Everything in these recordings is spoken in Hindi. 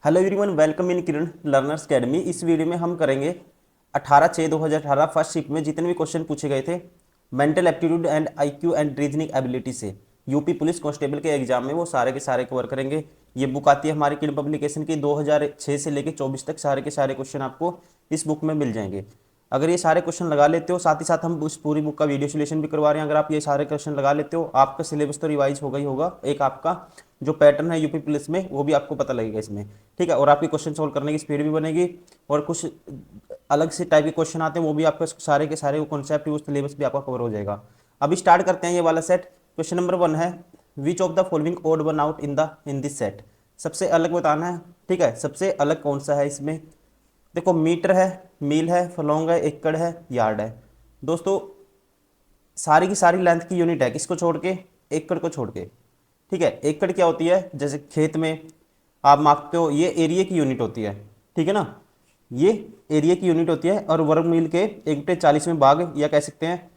Hello everyone, welcome in Kiran learners academy. इस वीडियो में हम करेंगे 18/6/2018 फर्स्ट शिफ्ट में जितने भी क्वेश्चन पूछे गए थे mental aptitude and IQ and reasoning ability से यूपी पुलिस कांस्टेबल के एग्जाम में, वो सारे के सारे कवर करेंगे। ये बुक आती है हमारी किरण पब्लिकेशन की। 2006 से लेकर 24 तक सारे के सारे क्वेश्चन आपको इस बुक में मिल जाएंगे। अगर ये सारे क्वेश्चन लगा लेते हो, साथ ही साथ हम उस पूरी बुक का वीडियो सोल्यूशन भी करवा रहे हैं। अगर आप ये सारे क्वेश्चन लगा लेते हो, आपका सिलेबस तो रिवाइज होगा ही होगा। एक आपका जो पैटर्न है यूपी पुलिस में वो भी आपको पता लगेगा इसमें, ठीक है। और आपकी क्वेश्चन सोल्व करने की स्पीड भी बनेगी। और कुछ अलग से टाइप के क्वेश्चन आते हैं, वो भी आपका सारे के सारे कॉन्सेप्ट, वो सिलेबस भी आपका कवर हो जाएगा। अभी स्टार्ट करते हैं ये वाला सेट। क्वेश्चन नंबर 1 है, which of the following odd one out in this set. सबसे अलग बताना है, ठीक है। सबसे अलग कौन सा है इसमें? देखो, मीटर है, मील है, फलोंग है, एकड़ है, यार्ड है। दोस्तों, सारी की सारी लेंथ की यूनिट है, किसको छोड़ के? एकड़ को छोड़ के, ठीक है। एकड़ क्या होती है? जैसे खेत में आप मापते हो, ये एरिया की यूनिट होती है, ठीक है ना। ये एरिया की यूनिट होती है। और वर्ग मील के 1/40 में भाग, या कह सकते हैं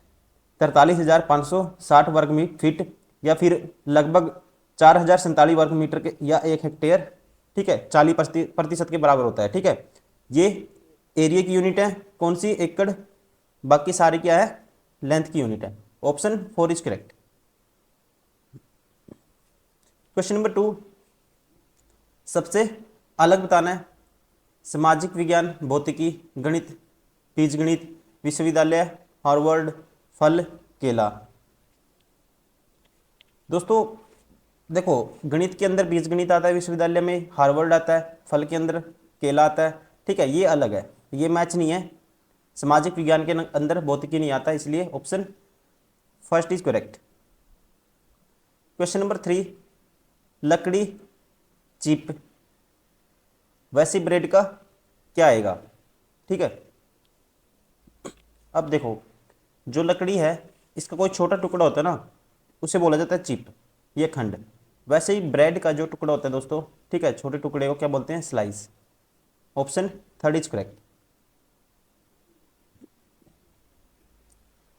43,560 वर्ग फीट, या फिर लगभग 4,047 वर्ग मीटर के, या 1 हेक्टेयर, ठीक है। 40% के बराबर होता है, ठीक है। ये एरिया की यूनिट है, कौन सी? एकड़। बाकी सारी क्या है? लेंथ की यूनिट है। Option 4 is correct. Question number 2, सबसे अलग बताना है। सामाजिक विज्ञान, भौतिकी, गणित, बीजगणित, विश्वविद्यालय, हार्वर्ड, फल, केला। दोस्तों देखो, गणित के अंदर बीजगणित आता है, विश्वविद्यालय में हार्वर्ड आता है, फल के अंदर केला आता है, ठीक है। ये अलग है, ये मैच नहीं है। सामाजिक विज्ञान के अंदर भौतिकी नहीं आता, इसलिए option first is correct. Question number 3, लकड़ी, चिप, वैसे ब्रेड का क्या आएगा, ठीक है। अब देखो, जो लकड़ी है इसका कोई छोटा टुकड़ा होता है ना, उसे बोला जाता है चिप, ये खंड। वैसे ही ब्रेड का जो टुकड़ा होता है दोस्तों, ठीक है, छोटे टुकड़े को क्या बोलते हैं? Slice. Option third is correct.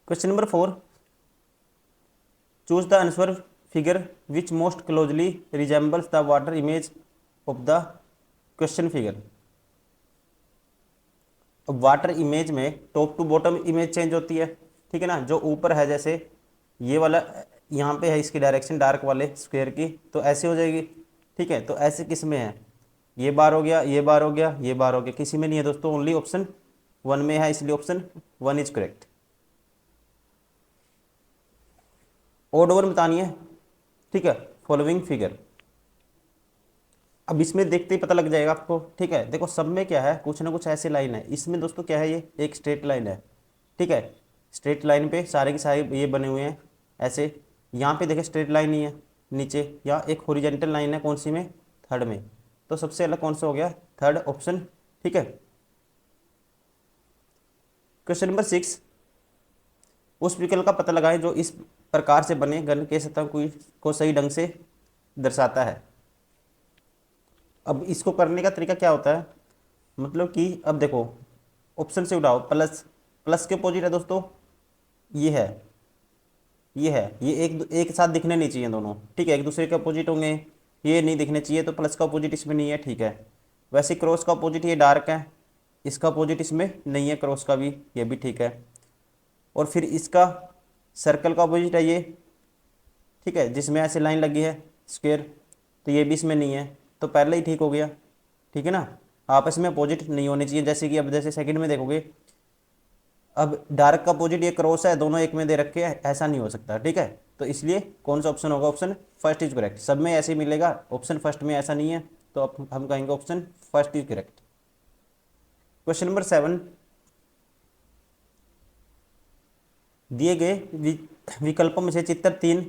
Question number 4, choose the answer figure which most closely resembles the water image of the question figure. अब वाटर इमेज में top to bottom image change होती है, ठीक है ना। जो ऊपर है, जैसे ये वाला यहाँ पे है, इसकी डायरेक्शन डार्क वाले स्क्वायर की, तो ऐसे हो जाएगी, ठीक है। तो ऐसे किस में है? ये बार हो गया, ये बार हो गया, ये बार हो गया, किसी में नहीं है दोस्तों, ओनली ऑप्शन 1 में है, इसलिए option 1 is correct. Odd over बतानी है, ठीक है। फॉलोइंग फिगर, अब इसमें देखते ही पता लग जाएगा आपको, ठीक है। देखो, सब में क्या है, कुछ ना कुछ ऐसे लाइन है। इसमें दोस्तों क्या है? ये एक स्ट्रेट लाइन है, ठीक है। स्ट्रेट लाइन पे सारे के सारे ये बने हुए हैं ऐसे। यहाँ पे देखें स्ट्रेट लाइन नहीं है नीचे, या एक हॉरिजॉन्टल लाइन है, कौन सी में? थर्ड में। तो सबसे अलग कौन सा हो गया? थर्ड ऑप्शन, ठीक है। क्वेश्चन नंबर 6, उस विकल्प का पता लगाएं जो इस प्रकार से बने घन के सतह को सही ढंग से दर्शाता है। अब इसको करने का तरीका क्या होता है? मतलब कि अब देखो, ऑप्शन से उठाओ। प्लस, प्लस के अपोजिट है दोस्तों, ये है, ये है। ये एक साथ दिखने नहीं चाहिए दोनों, ठीक है, एक दूसरे के अपोजिट होंगे, ये नहीं दिखने चाहिए, तो प्लस का अपोजिट इसमें नहीं है, ठीक है। वैसे क्रॉस का अपोजिट ये डार्क है, इसका अपोजिट इसमें नहीं है, क्रॉस का भी, ये भी ठीक है। और फिर इसका सर्कल का अपोजिट है ये, ठीक है, जिसमें ऐसे लाइन लगी है स्क्वायर, तो ये भी इसमें नहीं है, तो पहले ही ठीक हो गया, ठीक है ना। आपस में अपोजिट नहीं होने चाहिए। जैसे कि अब जैसे सेकंड में देखोगे, अब डार्क का अपोजिट ये क्रॉस है, दोनों एक में दे रखे हैं, ऐसा नहीं हो सकता, ठीक है। तो इसलिए कौन सा ऑप्शन होगा? Option first is correct. सब में ऐसे ही मिलेगा, ऑप्शन फर्स्ट में ऐसा नहीं है, तो अब हम कहेंगे option first is correct. Question number 7, दिए गए विकल्पों में से चित्र 3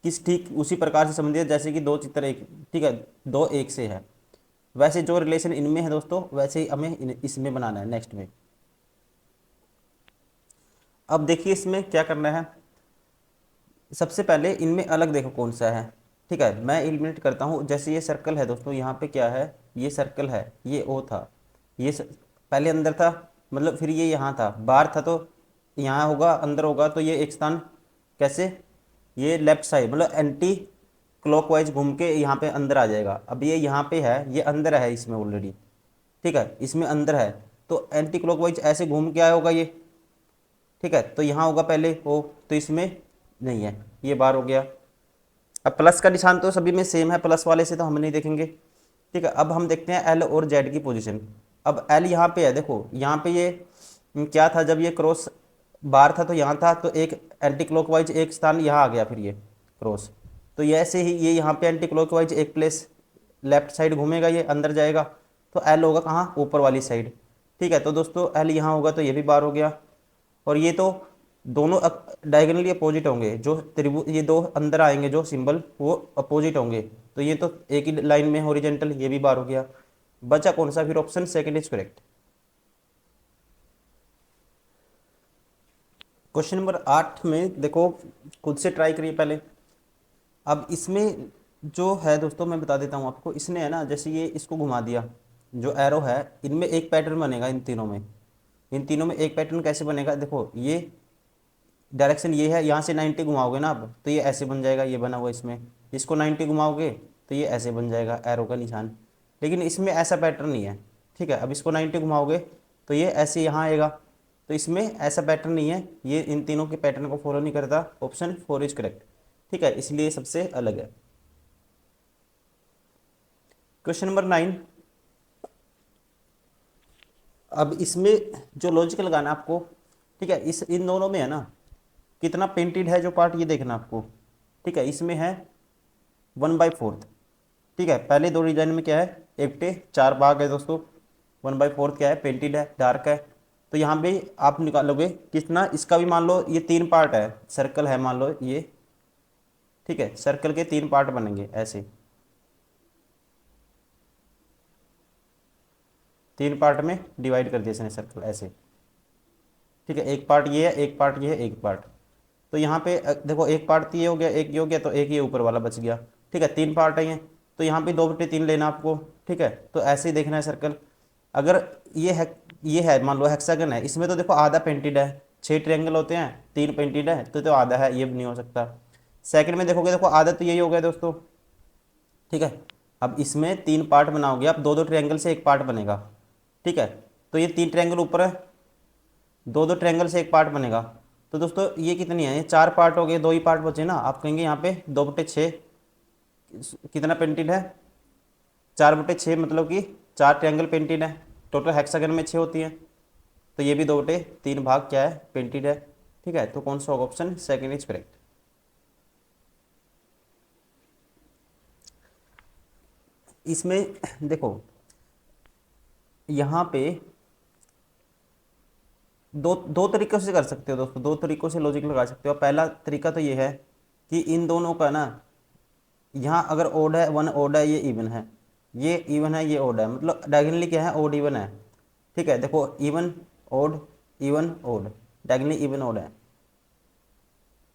किस ठीक उसी प्रकार से संबंधित है जैसे कि दो चित्र एक, ठीक है, दो एक से है। वैसे जो रिलेशन इनमें है दोस्तों, वैसे ही हमें इसमें बनाना है नेक्स्ट में। अब देखिए इसमें क्या करना है। सबसे पहले इनमें अलग देखो कौन सा है, ठीक है। मैं एलिमिनेट करता हूँ। जैसे ये सर्कल है दोस्तों, यहाँ पे क्या है? ये सर्कल है, ये ओ था, पहले अंदर था, मतलब फिर ये यहाँ था, बाहर था, तो यहाँ होगा, अंदर होगा, तो ये एक स्थान कैसे? ये लेफ्ट साइड, मतलब एंटी क्लॉकवाइज घूम के यहाँ पे अंदर आ जाएगा। अब ये यहाँ पे है, ये अंदर है इसमें ऑलरेडी, ठीक है, इसमें अंदर है, तो एंटी क्लॉकवाइज ऐसे घूम के आया होगा ये, ठीक है, तो यहाँ होगा पहले ओ, तो इसमें नहीं है, ये बार हो गया। अब प्लस का निशान तो सभी में सेम है, प्लस वाले से तो हम नहीं देखेंगे, ठीक है। अब हम देखते हैं एल और जेड की पोजीशन। अब एल यहाँ पे है, देखो यहाँ पे ये क्या था, जब ये क्रॉस बार था तो यहाँ था, तो एक एंटी क्लॉकवाइज एक स्थान यहाँ आ गया, फिर ये क्रॉस, तो ये ऐसे ही ये यहाँ पे एंटी क्लॉकवाइज एक प्लेस लेफ्ट साइड घूमेगा, ये अंदर जाएगा, तो एल होगा कहाँ, ऊपर वाली साइड, ठीक है। तो दोस्तों एल यहाँ होगा, तो ये भी बार हो गया। और ये तो दोनों डायगोनली अपोजिट होंगे, जो त्रिभुज ये दो अंदर आएंगे जो सिंबल वो अपोजिट होंगे, तो ये तो एक ही लाइन में हॉरिजेंटल, ये भी बार हो गया। बचा कौन सा फिर, option second is correct. Question number 8 में देखो, खुद से ट्राई करिए पहले। अब इसमें जो है दोस्तों, मैं बता देता हूँ आपको, इसने है ना, जैसे ये इसको घुमा दिया, जो एरो है इनमें एक पैटर्न बनेगा, इन तीनों में, इन तीनों में एक पैटर्न कैसे बनेगा, देखो ये डायरेक्शन ये है, यहाँ से 90 घुमाओगे ना आप, तो ये ऐसे बन जाएगा, ये बना हुआ इसमें, इसको 90 घुमाओगे तो ये ऐसे बन जाएगा एरो का निशान, लेकिन इसमें ऐसा पैटर्न नहीं है, ठीक है। अब इसको 90 घुमाओगे तो ये ऐसे यहाँ आएगा, तो इसमें ऐसा पैटर्न नहीं है, ये इन तीनों के पैटर्न को फॉलो नहीं करता, ऑप्शन 4 इज करेक्ट, ठीक है, इसलिए सबसे अलग है। Question number 9। अब इसमें जो लॉजिक लगाना है आपको, ठीक है, इस इन दोनों में है ना, कितना पेंटेड है जो पार्ट, ये देखना आपको, ठीक है। इसमें है 1/4, ठीक है। पहले दो डिजाइन में क्या है, एकटे 4 भाग है दोस्तों, 1/4 क्या है, पेंटेड है, डार्क है, तो यहाँ पे आप निकालोगे कितना, इसका भी मान लो ये 3 पार्ट है, सर्कल है मान लो ये, ठीक है, सर्कल के 3 पार्ट बनेंगे ऐसे, 3 पार्ट में डिवाइड कर दिया इसने सर्कल ऐसे, ठीक है। एक पार्ट ये है, एक पार्ट ये है, एक पार्ट, तो यहाँ पे देखो एक पार्ट तो ये हो गया, एक ये हो गया, तो एक ये ऊपर वाला बच गया, ठीक है, 3 पार्ट है ये, तो यहाँ पे 2/3 लेना आपको, ठीक है। तो ऐसे ही देखना है सर्कल। अगर ये है मान लो हेक्सागन है, इसमें तो देखो आधा पेंटेड है, 6 ट्रायंगल होते हैं, 3 पेंटेड है, तो आधा है, ये भी नहीं हो सकता। सेकंड में देखोगे, देखो आधा तो यही हो गया दोस्तों, ठीक है। अब इसमें 3 पार्ट बनाओगे आप, 2-2 ट्रायंगल से एक पार्ट बनेगा, ठीक है, तो ये 3 ट्रायंगल ऊपर है, 2-2 ट्रायंगल से एक पार्ट बनेगा, तो दोस्तों ये कितनी है, ये 4 पार्ट हो गए, 2 ही पार्ट बचे ना, आप कहेंगे यहाँ पे 2/6 कितना पेंटेड है, 4/6 मतलब कि 4 ट्रायंगल पेंटेड है, टोटल हेक्सागन में 6 होती है, तो ये भी 2/3 भाग क्या है, पेंटेड है, ठीक है। तो कौन सा होगा, ऑप्शन सेकंड इज करेक्ट। इसमें देखो यहाँ पे दो दो तरीकों से कर सकते हो दोस्तों, 2 तरीकों से लॉजिक लगा सकते हो। पहला तरीका तो ये है कि इन दोनों का ना, यहाँ अगर ओड है, 1 ओड है, ये इवन है, ये इवन है, ये ओड है, मतलब डायगोनली क्या है, ओड इवन है, ठीक है। देखो even odd, even odd, diagonally even odd है।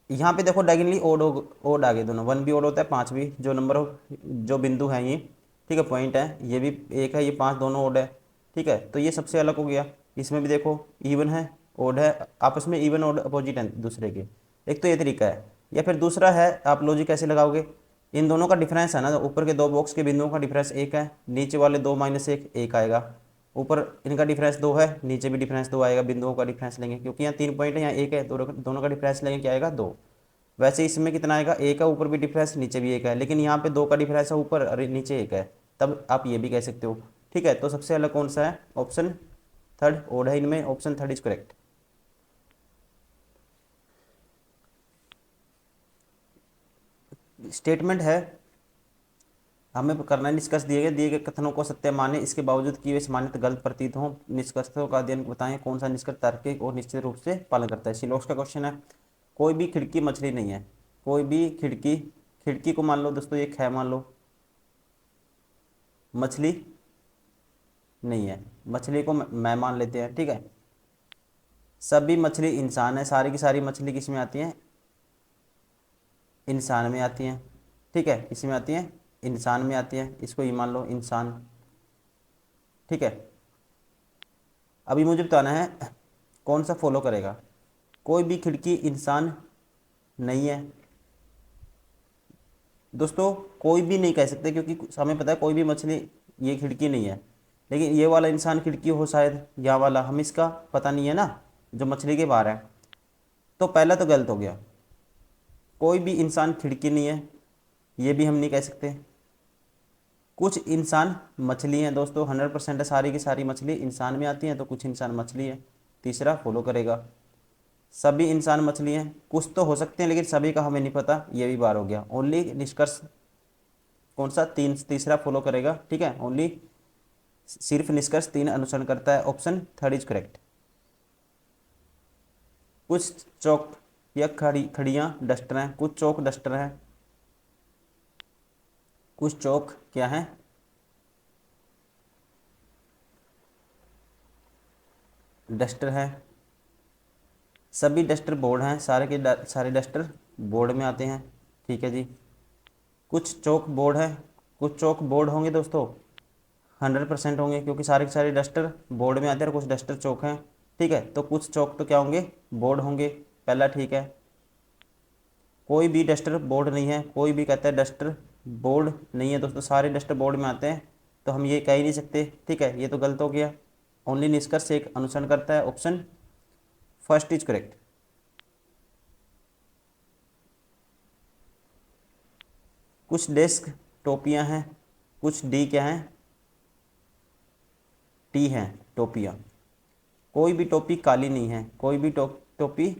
यहाँ पे देखो डायगोनली ओड ओड आ गए दोनों, 1 भी ओड होता है, 5 भी, जो नंबर जो बिंदु है ये, ठीक है, पॉइंट है, ये भी 1 है, ये 5, दोनों ओड है, ठीक है। तो ये सबसे अलग हो गया। इसमें भी देखो इवन है, ओड है, आपस में इवन ओड अपोजिट है दूसरे के। एक तो ये तरीका है, या फिर दूसरा है, आप लॉजिक कैसे लगाओगे, इन दोनों का डिफरेंस है ना, ऊपर के 2 बॉक्स के बिंदुओं का डिफरेंस 1 है, नीचे वाले 2 - 1 1 आएगा, ऊपर इनका डिफरेंस 2 है, नीचे भी डिफरेंस 2 आएगा, बिंदुओं का डिफरेंस लेंगे, क्योंकि यहाँ 3 पॉइंट है, यहाँ 1 है, दोनों का डिफरेंस लेंगे, क्या आएगा, 2। वैसे इसमें कितना आएगा, 1 है, ऊपर भी डिफरेंस, नीचे भी 1 है, लेकिन यहाँ पे 2 का डिफरेंस है ऊपर और नीचे 1 है, तब आप ये भी कह सकते हो, ठीक है। तो सबसे अलग कौन सा है, ऑप्शन थर्ड ओड है इनमें, option third is correct. Statement है, हमें करना है निष्कर्ष, दिए गए कथनों को सत्य माने, इसके बावजूद कि वे मान्यता गलत प्रतीत हो, निष्कर्षों का अध्ययन बताएं कौन सा निष्कर्ष तार्किक और निश्चित रूप से पालन करता है। सिलोक्स का क्वेश्चन है। कोई भी खिड़की मछली नहीं है, कोई भी खिड़की, खिड़की को मान लो दोस्तों ये ख मान लो, मछली नहीं है, मछली को मैं मान लेते हैं, ठीक है। सभी मछली इंसान है, सारी की सारी मछली किस में आती हैं, इंसान में आती हैं, ठीक है, इसमें आती हैं, इंसान में आती हैं, इसको ये मान लो इंसान, ठीक है। अभी मुझे बताना है कौन सा फॉलो करेगा। कोई भी खिड़की इंसान नहीं है, दोस्तों कोई भी नहीं कह सकते, क्योंकि हमें पता है कोई भी मछली ये खिड़की नहीं है, लेकिन ये वाला इंसान खिड़की हो शायद, या वाला, हम इसका पता नहीं है ना, जो मछली के बाहर है। तो पहला तो गलत हो गया, कोई भी इंसान खिड़की नहीं है, ये भी हम नहीं कह सकते। कुछ इंसान मछली हैं दोस्तों, 100% है, सारी की सारी मछली इंसान में आती हैं, तो कुछ इंसान मछली है, तीसरा फॉलो करेगा। सभी इंसान मछली हैं, कुछ तो हो सकते हैं लेकिन सभी का हमें नहीं पता, ये भी बार हो गया। ओनली निष्कर्ष कौन सा, तीन, तीसरा फॉलो करेगा, ठीक है। ओनली सिर्फ निष्कर्ष तीन अनुसरण करता है, ऑप्शन थर्ड इज करेक्ट। कुछ चौक या खड़ियाँ डस्टर हैं, कुछ चौक डस्टर हैं, कुछ चौक क्या है, डस्टर है। सभी डस्टर बोर्ड हैं, सारे के सारे डस्टर बोर्ड में आते हैं, ठीक है जी। कुछ चौक बोर्ड है, कुछ चौक बोर्ड होंगे दोस्तों, 100% होंगे, क्योंकि सारे के सारे डस्टर बोर्ड में आते हैं और कुछ डस्टर चौक हैं, ठीक है। तो कुछ चौक तो क्या होंगे, बोर्ड होंगे, पहला ठीक है। कोई भी डस्टर बोर्ड नहीं है, कोई भी कहता है डस्टर बोर्ड नहीं है दोस्तों, सारे डस्टर बोर्ड में आते हैं, तो हम ये कह ही नहीं सकते, ठीक है, ये तो गलत हो गया। ओनली निष्कर्ष एक अनुसरण करता है, ऑप्शन फर्स्ट इज करेक्ट। कुछ डेस्क टोपियां हैं, कुछ डी क्या हैं, टी हैं टोपियां। कोई भी टोपी काली नहीं है, कोई भी टोपी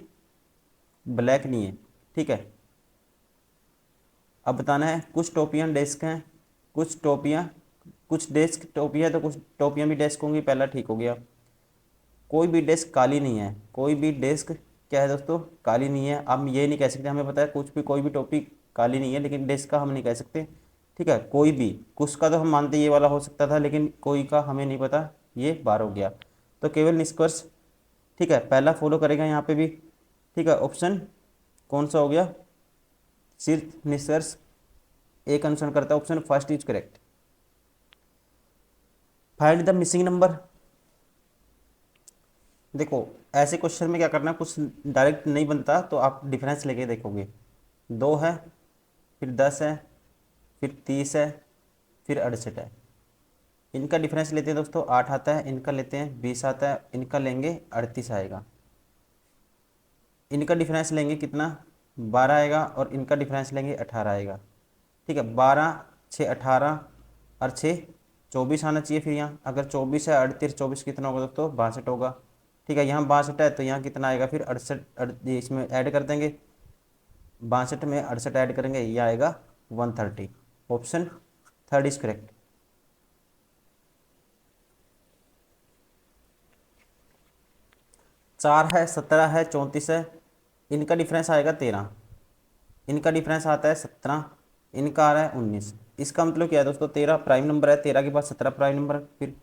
ब्लैक नहीं है, ठीक है। अब बताना है, कुछ टोपियां डेस्क हैं, कुछ टोपियां, कुछ डेस्क टोपियां, तो कुछ टोपियां भी डेस्क होंगी, पहला ठीक हो गया। कोई भी डेस्क काली नहीं है, कोई भी डेस्क क्या है दोस्तों, काली नहीं है। अब ये नहीं कह सकते, हमें पता है कुछ भी, कोई भी टोपी काली नहीं है, लेकिन डेस्क का हम नहीं कह सकते, ठीक है। कोई भी, कुछ का तो हम मानते ये वाला हो सकता था, लेकिन कोई का हमें नहीं पता, ये बार हो गया। तो केवल निष्कर्ष, ठीक है, पहला फॉलो करेगा यहाँ पे भी, ठीक है। ऑप्शन कौन सा हो गया, सिर्फ निष्कर्ष एक अनुसरण करता है, option first is correct. Find the missing number. देखो ऐसे क्वेश्चन में क्या करना है, कुछ डायरेक्ट नहीं बनता तो आप डिफरेंस लेके देखोगे। 2 है, फिर 10 है, फिर 30 है, फिर 68 है। इनका डिफरेंस लेते हैं दोस्तों, 8 आता है, इनका लेते हैं 20 आता है, इनका लेंगे 38 आएगा। इनका डिफरेंस लेंगे कितना, 12 आएगा, और इनका डिफरेंस लेंगे 18 आएगा, ठीक है। 12 6 18 और 6 24 आना चाहिए। फिर यहाँ अगर 24 है, 38 24 कितना होगा दोस्तों, 62 होगा, ठीक है। यहाँ 62 है, तो यहाँ कितना आएगा फिर 68, इसमें ऐड कर देंगे, 62 में 68 ऐड करेंगे, ये आएगा 130। Option third is correct. चार है, 17 है, 34 है, इनका डिफरेंस आएगा 13, इनका डिफरेंस आता है 17, इनका आ रहा है 19। इसका मतलब क्या है दोस्तों, 13 प्राइम नंबर है, 13 के बाद 17 प्राइम नंबर, फिर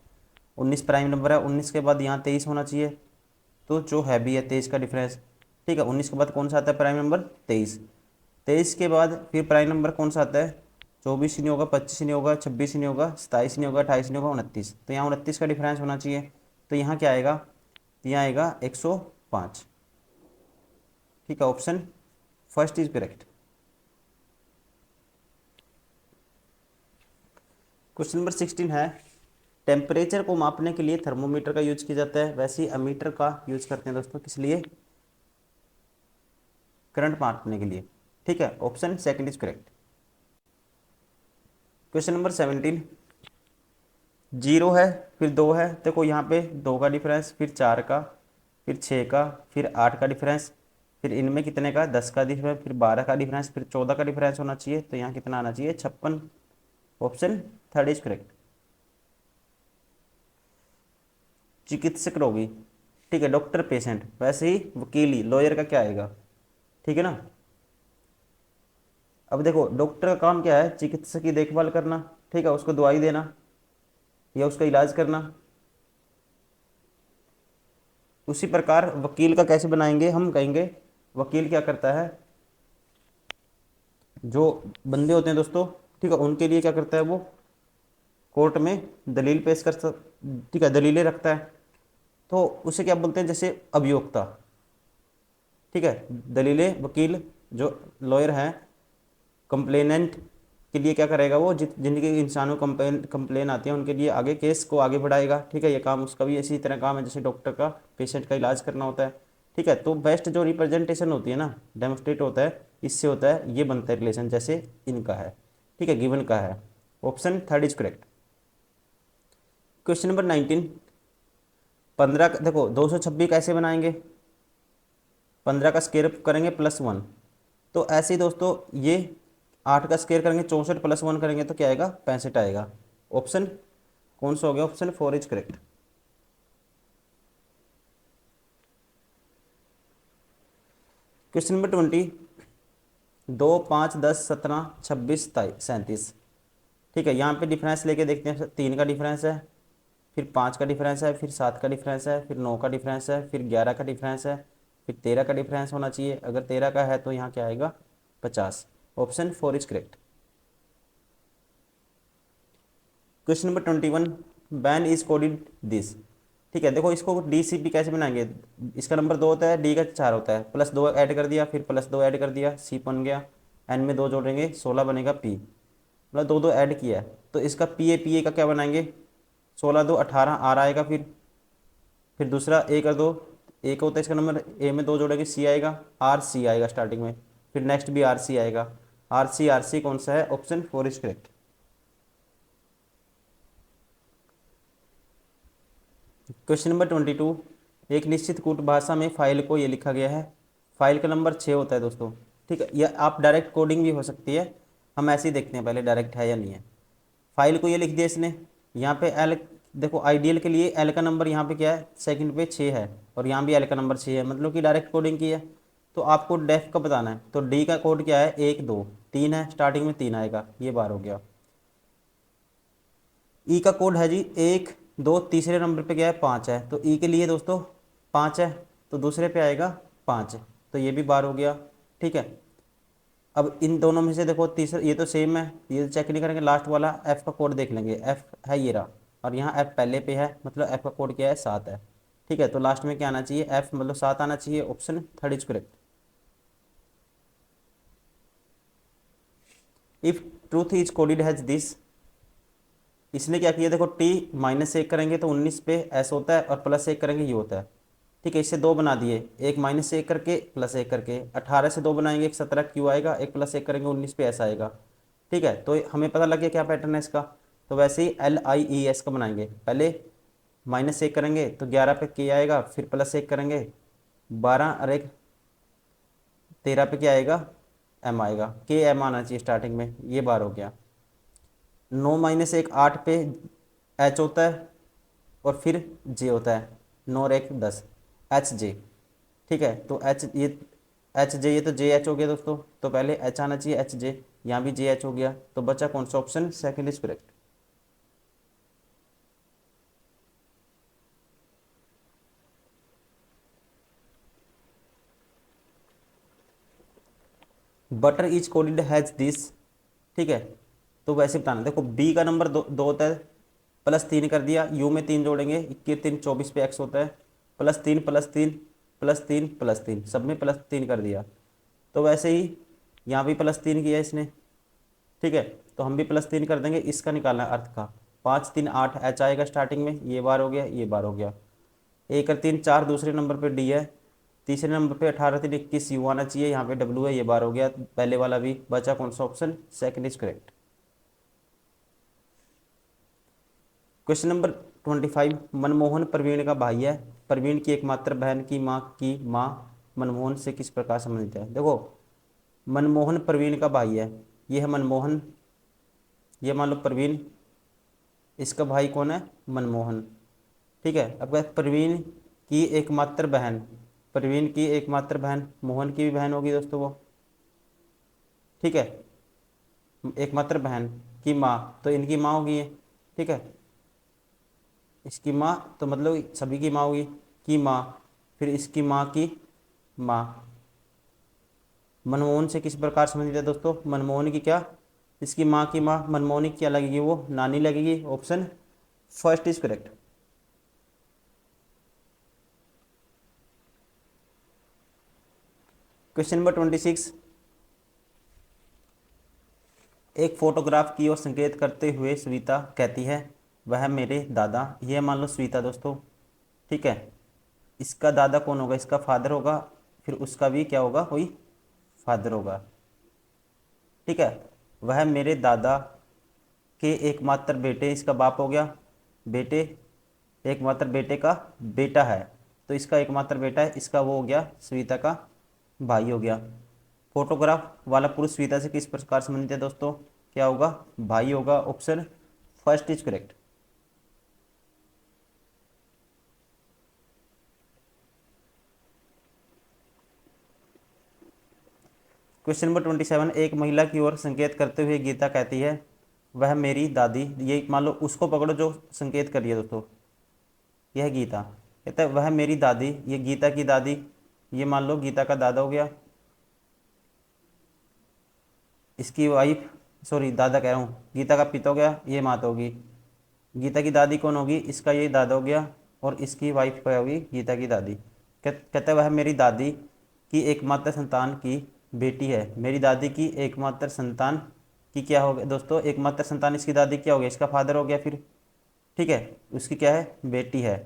19 प्राइम नंबर है, 19 के बाद यहाँ 23 होना चाहिए, तो जो है भी है 23 का डिफरेंस, ठीक है। 19 के बाद कौन सा आता है प्राइम नंबर, 23। 23 के बाद फिर प्राइम नंबर कौन सा आता है, 24 नहीं होगा, 25 नहीं होगा, 26 नहीं होगा, 27 नहीं होगा, 28 नहीं होगा, 29। तो यहाँ 29 का डिफरेंस होना चाहिए, तो यहाँ क्या आएगा, यहाँ आएगा 105, ठीक है। Option first is correct. Question number 16 है, टेम्परेचर को मापने के लिए थर्मोमीटर का यूज किया जाता है, वैसे ही अमीटर का यूज करते हैं दोस्तों, किस लिए, करंट मापने के लिए, ठीक है। Option second is correct. Question number 17, 0 है, फिर 2 है, देखो यहाँ पे 2 का डिफरेंस, फिर 4 का, फिर 6 का, फिर 8 का डिफरेंस, फिर इनमें कितने का, 10 का डिफरेंस, फिर 12 का डिफरेंस, फिर 14 का डिफरेंस होना चाहिए, तो यहाँ कितना आना चाहिए, 56। Option third is correct. चिकित्सक रोगी, ठीक है, डॉक्टर पेशेंट, वैसे ही वकीली लॉयर का क्या आएगा, ठीक है ना। अब देखो डॉक्टर का काम क्या है, चिकित्सक की देखभाल करना, ठीक है, उसको दवाई देना या उसका इलाज करना। उसी प्रकार वकील का कैसे बनाएंगे, हम कहेंगे वकील क्या करता है, जो बंदे होते हैं दोस्तों, ठीक है, उनके लिए क्या करता है, वो कोर्ट में दलील पेश कर सक, ठीक है, दलीलें रखता है, तो उसे क्या बोलते हैं, जैसे अभियोक्ता, ठीक है। दलीलें, वकील जो लॉयर हैं, कंप्लेनेंट, के लिए क्या करेगा वो, जिनके इंसानों कंप्लेन आती है उनके लिए आगे केस को आगे बढ़ाएगा। ठीक है, ये काम उसका भी इसी तरह काम है जैसे डॉक्टर का पेशेंट का इलाज करना होता है। ठीक है, तो बेस्ट जो रिप्रेजेंटेशन होती है ना, डेमोस्ट्रेट होता है, इससे होता है ये बनता है रिलेशन, जैसे इनका है। ठीक है, गिवन का है। Option third is correct. Question number 19, 15 देखो 226 कैसे बनाएंगे, 15 का स्केयर करेंगे +1, तो ऐसे ही दोस्तों ये 8 का स्केयर करेंगे 64 +1 करेंगे तो क्या आएगा, 65 आएगा। ऑप्शन कौन सा हो गया, option 4 is correct. Question number 20, 2, 5, 10, 17, 26, 37। ठीक है, यहाँ पे डिफरेंस लेके देखते हैं। 3 का डिफरेंस है, फिर 5 का डिफरेंस है, फिर 7 का डिफरेंस है, फिर 9 का डिफरेंस है, फिर 11 का डिफरेंस है, फिर 13 का डिफरेंस होना चाहिए। अगर 13 का है तो यहाँ क्या आएगा, 50। Option 4 is correct. Question number 21, ban is coded this. ठीक है, देखो इसको DCP कैसे बनाएंगे, इसका नंबर 2 होता है, डी का 4 होता है, +2 ऐड कर दिया, फिर +2 ऐड कर दिया, सी बन गया, एन में 2 जोड़ेंगे 16 बनेगा पी, मतलब 2 2 ऐड किया है तो इसका PA का क्या बनाएंगे, 16 2 18 आर आएगा, फिर दूसरा ए कर दो, ए का होता है इसका नंबर, ए में 2 जोड़ेंगे सी आएगा, RC आएगा स्टार्टिंग में, फिर नेक्स्ट भी RC आएगा। RC कौन सा है, option 4 is correct. Question number 22, एक निश्चित कूट भाषा में फाइल को ये लिखा गया है, फाइल का नंबर 6 होता है दोस्तों। ठीक है, या आप डायरेक्ट कोडिंग भी हो सकती है, हम ऐसे ही देखते हैं पहले डायरेक्ट है या नहीं है। फाइल को ये लिख दिया इसने, यहाँ पे एल, देखो आइडियल के लिए एल का नंबर यहाँ पे क्या है, सेकंड पे 6 है, और यहाँ भी एल का नंबर 6 है, मतलब कि डायरेक्ट कोडिंग की है। तो आपको डेफ का बताना है, तो डी का कोड क्या है, 1 2 3 है, स्टार्टिंग में 3 आएगा, ये बार हो गया। ई का कोड है जी 1 2, तीसरे नंबर पे क्या है, 5 है, तो ई के लिए दोस्तों 5 है, तो दूसरे पे आएगा 5, तो ये भी बार हो गया। ठीक है, अब इन दोनों में से देखो तीसरा, ये तो सेम है, ये चेक नहीं करेंगे, लास्ट वाला एफ का कोड देख लेंगे, एफ है ये रहा, और यहाँ एफ पहले पे है, मतलब एफ का कोड क्या है, 7 है। ठीक है, तो लास्ट में क्या आना चाहिए, एफ मतलब 7 आना चाहिए। Option third is correct. If truth is coded has this, इसने क्या किया, देखो T -1 करेंगे तो 19 पे एस होता है, और +1 करेंगे ये होता है। ठीक है, इससे 2 बना दिए, एक -1 करके +1 करके, 18 से 2 बनाएंगे, एक 17 क्यू आएगा, एक +1 करेंगे 19 पे एस आएगा। ठीक है, तो हमें पता लग गया क्या पैटर्न है इसका। तो वैसे ही LIES का बनाएंगे, पहले -1 करेंगे तो 11 पे के आएगा, फिर +1 करेंगे 12 और एक 13 पे क्या आएगा, एम आएगा, KM आना चाहिए स्टार्टिंग में, ये बार हो गया। 9 - 1 8 पे एच होता है, और फिर जे होता है, 9 और 1 10, HJ। ठीक है, तो HJ, ये तो JH हो गया दोस्तों, तो पहले एच आना चाहिए, HJ, यहाँ भी JH हो गया, तो बचा कौन सा, option second is correct. Butter is coded has this. ठीक है, तो वैसे बताना, देखो बी का नंबर 2 होता है, +3 कर दिया, यू में 3 जोड़ेंगे, 21 3 24 पे एक्स होता है, +3 +3 +3 +3, सब में +3 कर दिया। तो वैसे ही यहाँ भी +3 किया इसने। ठीक है, तो हम भी +3 कर देंगे, इसका निकालना है अर्थ का, 5 3 8 एच आएगा स्टार्टिंग में, ये बार हो गया, ये बार हो गया, 1 और 3 4, दूसरे नंबर पे डी है, तीसरे नंबर पे 18 3 21 यू आना चाहिए, यहाँ पे डब्ल्यू है, ये बार हो गया, पहले वाला भी बचा कौन सा, option second is correct. Question number 25, मनमोहन प्रवीण का भाई है, प्रवीण की एकमात्र बहन की माँ मनमोहन से किस प्रकार संबंधित है। देखो मनमोहन प्रवीण का भाई है, ये है मनमोहन, ये मान लो प्रवीण, इसका भाई कौन है, मनमोहन। ठीक है, अब प्रवीण की एकमात्र बहन, प्रवीण की एकमात्र बहन, मोहन की भी बहन होगी दोस्तों वो। ठीक है, एकमात्र बहन की माँ, तो इनकी माँ होगी ये। ठीक है, इसकी माँ तो मतलब सभी की माँ होगी, की माँ, फिर इसकी माँ की माँ। मनमोहन से किस प्रकार संबंधित है दोस्तों, मनमोहन की क्या, इसकी माँ की माँ, मनमोहन की क्या लगेगी, वो नानी लगेगी। Option first is correct. Question number 26, एक फोटोग्राफ की ओर संकेत करते हुए स्विता कहती है, वह मेरे दादा। ये मान लो स्विता दोस्तों, ठीक है। इसका दादा कौन होगा? इसका फादर होगा, फिर उसका भी क्या होगा? कोई फादर होगा, ठीक है। वह मेरे दादा के एकमात्र बेटे, इसका बाप हो गया, बेटे, एकमात्र बेटे का बेटा है, तो इसका एकमात्र बेटा है, इसका वो हो गया सविता का भाई हो गया। फोटोग्राफ वाला पुरुष सविता से किस प्रकार संबंधित है दोस्तों? क्या होगा? भाई होगा। Option first is correct. Question number 27, एक महिला की ओर संकेत करते हुए गीता कहती है, वह मेरी दादी। ये मान लो उसको पकड़ो जो संकेत कर रही है दोस्तों, यह गीता। कहता है वह मेरी दादी, ये गीता की दादी, ये मान लो गीता का दादा हो गया, इसकी वाइफ, सॉरी दादा कह रहा हूँ, गीता का पिता हो गया, ये माता होगी। गीता की दादी कौन होगी? इसका ये दादा हो गया, और इसकी वाइफ क्या होगी? गीता की दादी। कहता है वह मेरी दादी की एकमात्र संतान की बेटी है। मेरी दादी की एकमात्र संतान की क्या हो गया दोस्तों? एकमात्र संतान इसकी दादी क्या हो गया? इसका फादर हो गया फिर, ठीक है। उसकी क्या है? बेटी है।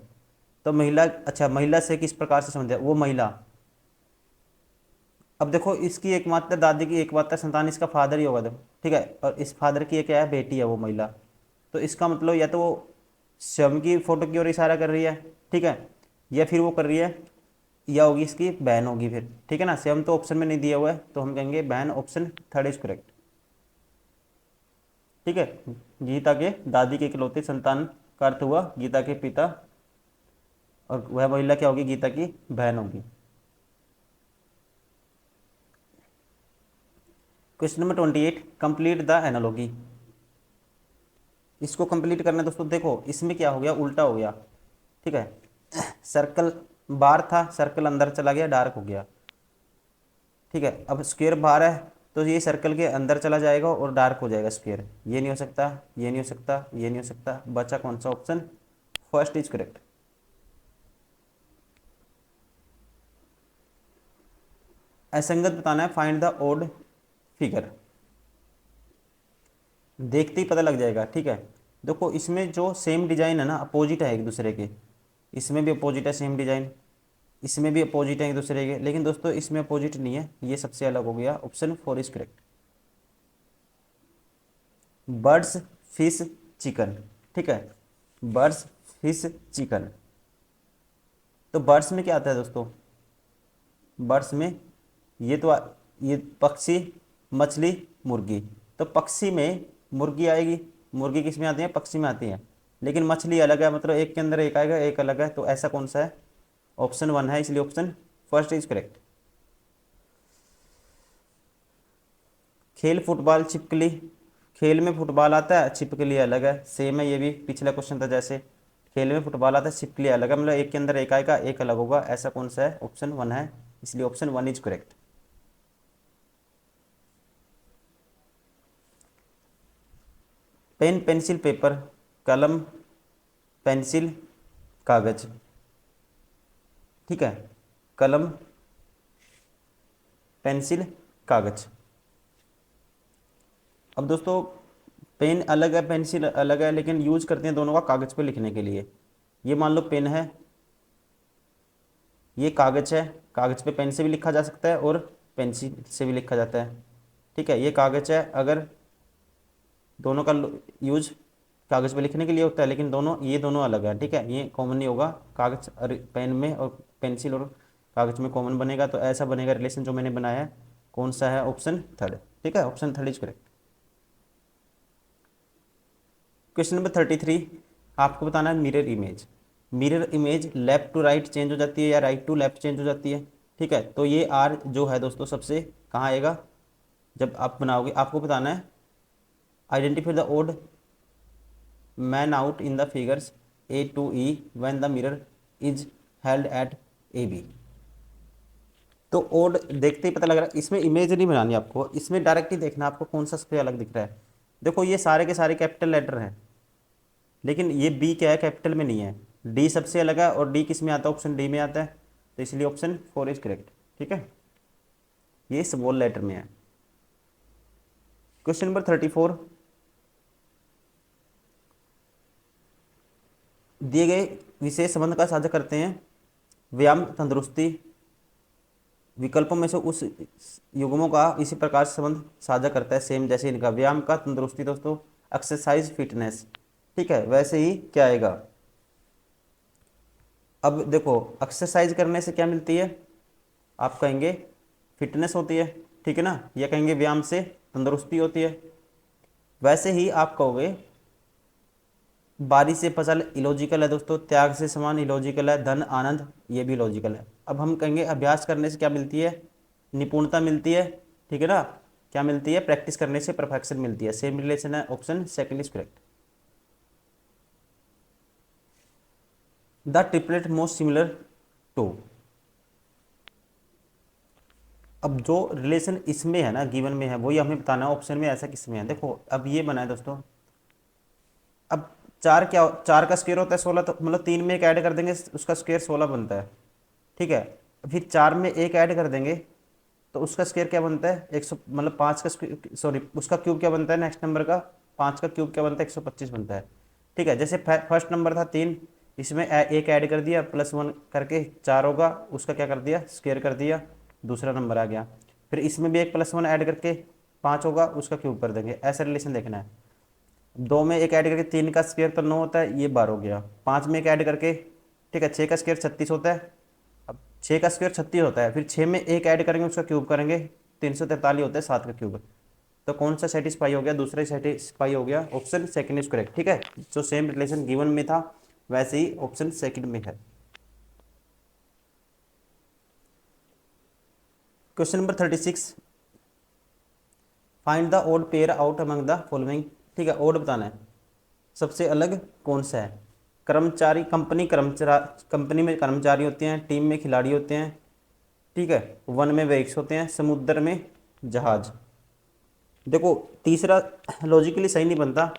तो महिला, अच्छा महिला से किस प्रकार से समझे? वो महिला, अब देखो इसकी एकमात्र दादी की एकमात्र संतान इसका फादर ही होगा, देखो ठीक है, और इस फादर की क्या है? बेटी है वो महिला। तो इसका मतलब या तो वो स्वयं की फोटो की ओर इशारा कर रही है, ठीक है, या फिर वो कर रही है, या होगी इसकी बहन होगी फिर, ठीक है ना। स्वयं तो ऑप्शन में नहीं दिया हुआ है, तो हम कहेंगे बहन। ऑप्शन थर्ड इज करेक्ट, ठीक है। गीता के दादी के इकलौते संतान का अर्थ हुआ गीता के पिता, और वह महिला क्या होगी? गीता की बहन होगी। Question number 28, complete the analogy. इसको कंप्लीट करना है दोस्तों। देखो इसमें क्या हो गया? उल्टा हो गया, ठीक है। सर्कल बाहर था, सर्कल अंदर चला गया, डार्क हो गया, ठीक है। अब स्क्वायर बाहर है, तो ये सर्कल के अंदर चला जाएगा और डार्क हो जाएगा स्क्वायर। ये नहीं हो सकता, ये नहीं हो सकता, ये नहीं हो सकता। बचा कौन सा? Option first is correct. असंगत बताना है, फाइंड द ओड फिगर। देखते ही पता लग जाएगा, ठीक है। देखो इसमें जो सेम डिजाइन है ना, अपोजिट है एक दूसरे के। इसमें भी अपोजिट है सेम डिजाइन, इसमें भी अपोजिट है एक दूसरे के, लेकिन दोस्तों इसमें अपोजिट नहीं है, ये सबसे अलग हो गया। Option four is correct. Birds, fish, chicken, ठीक है। Birds, fish, chicken. तो बर्ड्स में क्या आता है दोस्तों? बर्ड्स में ये तो ये पक्षी, मछली, मुर्गी। तो पक्षी में मुर्गी आएगी, मुर्गी किस में आती है? पक्षी में आती है। लेकिन मछली अलग है, मतलब एक के अंदर एक आएगा, एक अलग है। तो ऐसा कौन सा है? ऑप्शन वन है, इसलिए ऑप्शन फर्स्ट इज करेक्ट। खेल, फुटबॉल, छिपकली। खेल में फुटबॉल आता है, छिपकली अलग है। सेम है, ये भी पिछला क्वेश्चन था जैसे। खेल में फुटबॉल आता है, छिपकली अलग है, मतलब एक के अंदर एक आएगा, एक अलग होगा। ऐसा कौन सा है? ऑप्शन वन है, इसलिए option one is correct. Pen, pencil, paper, कलम, पेंसिल, कागज, ठीक है। कलम, पेंसिल, कागज। अब दोस्तों पेन अलग है, पेंसिल अलग है, लेकिन यूज करते हैं दोनों का कागज पे लिखने के लिए। ये मान लो पेन है, ये कागज है, कागज पे पेन से भी लिखा जा सकता है और पेंसिल से भी लिखा जाता है, ठीक है। ये कागज है, अगर दोनों का यूज कागज पे लिखने के लिए होता है, लेकिन दोनों, ये दोनों अलग है, ठीक है। ये कॉमन नहीं होगा, कागज और पेन में, और पेंसिल और कागज में कॉमन बनेगा। तो ऐसा बनेगा रिलेशन जो मैंने बनाया है। कौन सा है? ऑप्शन थर्ड, ठीक है। Option third is correct. Question number 33, आपको बताना है mirror image. Mirror image left to right change हो जाती है या राइट टू लेफ्ट चेंज हो जाती है, ठीक है। तो ये आर जो है दोस्तों सबसे कहाँ आएगा? जब आप बनाओगे, आपको बताना है identify the odd man out in the figures A to E when the mirror is held at A B. तो ओड देखते ही पता लग रहा है, इसमें इमेज नहीं बनानी आपको, इसमें डायरेक्ट ही देखना आपको कौन सा सबसे अलग दिख रहा है। देखो ये सारे के सारे कैपिटल लेटर हैं, लेकिन ये बी क्या है? कैपिटल में नहीं है। डी सबसे अलग है, और डी किस में आता है? ऑप्शन डी में आता है, तो इसलिए ऑप्शन फोर इज करेक्ट, ठीक है। ये स्मॉल लेटर में है। क्वेश्चन नंबर 34, दिए गए विशेष संबंध का साझा करते हैं। व्यायाम तंदुरुस्ती, विकल्पों में से उस युग्मों का इसी प्रकार से संबंध साझा करता है, सेम जैसे इनका। व्यायाम का तंदुरुस्ती दोस्तों, एक्सरसाइज फिटनेस, ठीक है, वैसे ही क्या आएगा। अब देखो एक्सरसाइज करने से क्या मिलती है, आप कहेंगे फिटनेस होती है, ठीक है ना, या कहेंगे व्यायाम से तंदुरुस्ती होती है। वैसे ही आप कहोगे बारी से फसल इलॉजिकल है दोस्तों, त्याग से समान इलॉजिकल है, धन आनंद ये भी लॉजिकल है। अब हम कहेंगे अभ्यास करने से क्या मिलती है, निपुणता मिलती है, ठीक है ना, क्या मिलती है, प्रैक्टिस करने से परफेक्शन मिलती है, सेम रिलेशन है, option second is correct. The triplet most similar to, अब जो रिलेशन इसमें है ना, गिवन में है, वही हमें बताना है ऑप्शन में ऐसा किसमें है। देखो अब ये बना है दोस्तों, अब चार क्या, चार का स्क्वायर होता है 16, तो मतलब 3 में एक ऐड कर देंगे उसका स्क्वायर 16 बनता है, ठीक है। फिर 4 में एक ऐड कर देंगे तो उसका स्क्वायर क्या बनता है 100, मतलब 5 का स्क्वायर, सॉरी उसका क्यूब क्या बनता है नेक्स्ट नंबर का, 5 का क्यूब क्या बनता है 125 बनता है, ठीक है। जैसे फर्स्ट नंबर था 3, इसमें एक ऐड कर दिया +1 करके 4 होगा, उसका क्या कर दिया स्क्वायर कर दिया, दूसरा नंबर आ गया। फिर इसमें भी एक +1 ऐड करके 5 होगा, उसका क्यूब कर देंगे, ऐसा रिलेशन देखना है। 2 में एक ऐड करके 3 का स्क्वायर तो 9 होता है, ये 12 हो गया। 5 में एक ऐड करके, ठीक है, 6 का स्क्वायर 36 होता है, अब 6 का स्क्वायर 36 होता है, फिर 6 में एक ऐड करेंगे उसका क्यूब करेंगे 343 होता है, 7 का क्यूब। तो कौन सा सेटिस्फाई हो गया, दूसरा ही सेटिस्फाई हो गया, ऑप्शन सेकंड इज करेक्ट, ठीक है। जो सेम रिलेशन गिवन में था वैसे ही ऑप्शन सेकंड में है। Question number 36, find the odd pair out among the following, ठीक है, ओड बताना है सबसे अलग कौन सा है। कर्मचारी, कंपनी में कर्मचारी होते हैं, टीम में खिलाड़ी होते हैं, ठीक है, वन में वेक्स होते हैं, समुद्र में जहाज। देखो तीसरा लॉजिकली सही नहीं बनता।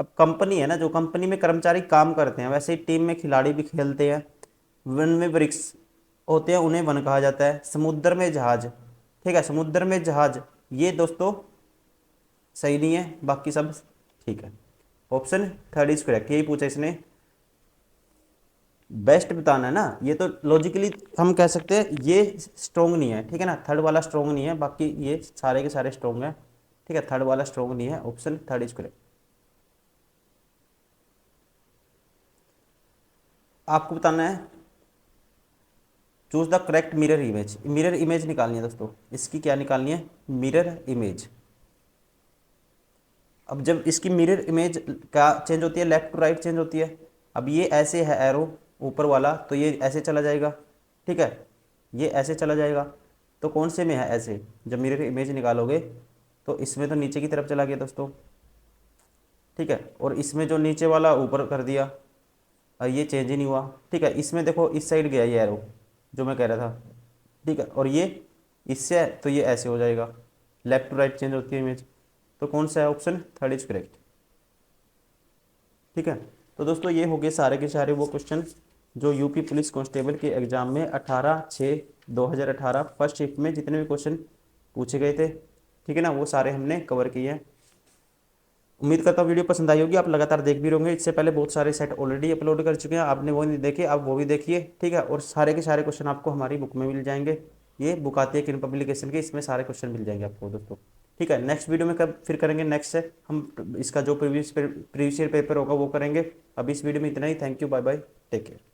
अब कंपनी है ना, जो कंपनी में कर्मचारी काम करते हैं, वैसे ही टीम में खिलाड़ी भी खेलते हैं, वन में वृक्ष होते हैं उन्हें वन कहा जाता है, समुद्र में जहाज, ठीक है, समुद्र में जहाज ये दोस्तों सही नहीं है, बाकी सब ठीक है, ऑप्शन थर्ड इज करेक्ट, यही पूछा इसने, बेस्ट बताना है ना। ये तो लॉजिकली हम कह सकते हैं ये स्ट्रोंग नहीं है, ठीक है ना, थर्ड वाला स्ट्रोंग नहीं है, बाकी ये सारे के सारे स्ट्रोंग है, ठीक है, थर्ड वाला स्ट्रोंग नहीं है, ऑप्शन थर्ड इज करेक्ट। आपको बताना है choose the correct mirror image, mirror image निकालनी है दोस्तों, इसकी क्या निकालनी है, मिरर इमेज। अब जब इसकी मिरर इमेज का चेंज होती है, लेफ्ट टू राइट चेंज होती है। अब ये ऐसे है एरो ऊपर वाला, तो ये ऐसे चला जाएगा, ठीक है, ये ऐसे चला जाएगा, तो कौन से में है ऐसे, जब मिरर इमेज निकालोगे तो इसमें तो नीचे की तरफ चला गया दोस्तों, ठीक है, और इसमें जो नीचे वाला ऊपर कर दिया और ये चेंज ही नहीं हुआ, ठीक है। इसमें देखो इस साइड गया ये एरो जो मैं कह रहा था, ठीक है, और ये इससे है तो ये ऐसे हो जाएगा, लेफ्ट टू राइट चेंज होती है इमेज, तो कौन सा है, ऑप्शन थर्ड इज करेक्ट, ठीक है। तो दोस्तों ये हो गए सारे के सारे वो क्वेश्चन जो यूपी पुलिस कांस्टेबल के एग्जाम में 18/6/2018 फर्स्ट शिफ्ट में जितने भी क्वेश्चन पूछे गए थे, ठीक है ना, वो सारे हमने कवर किए हैं। उम्मीद करता हूँ वीडियो पसंद आई होगी, आप लगातार देख भी रहोगे, इससे पहले बहुत सारे सेट ऑलरेडी अपलोड कर चुके हैं, आपने वो नहीं देखे आप वो भी देखिए, ठीक है, और सारे के सारे क्वेश्चन आपको हमारी बुक में मिल जाएंगे, ये बुक आती है किन पब्लिकेशन की, इसमें सारे क्वेश्चन मिल जाएंगे आपको दोस्तों, ठीक है। नेक्स्ट वीडियो में कब फिर करेंगे, नेक्स्ट से हम इसका जो प्रीवियस ईयर पेपर होगा वो करेंगे। अब इस वीडियो में इतना ही, thank you, bye bye, take care.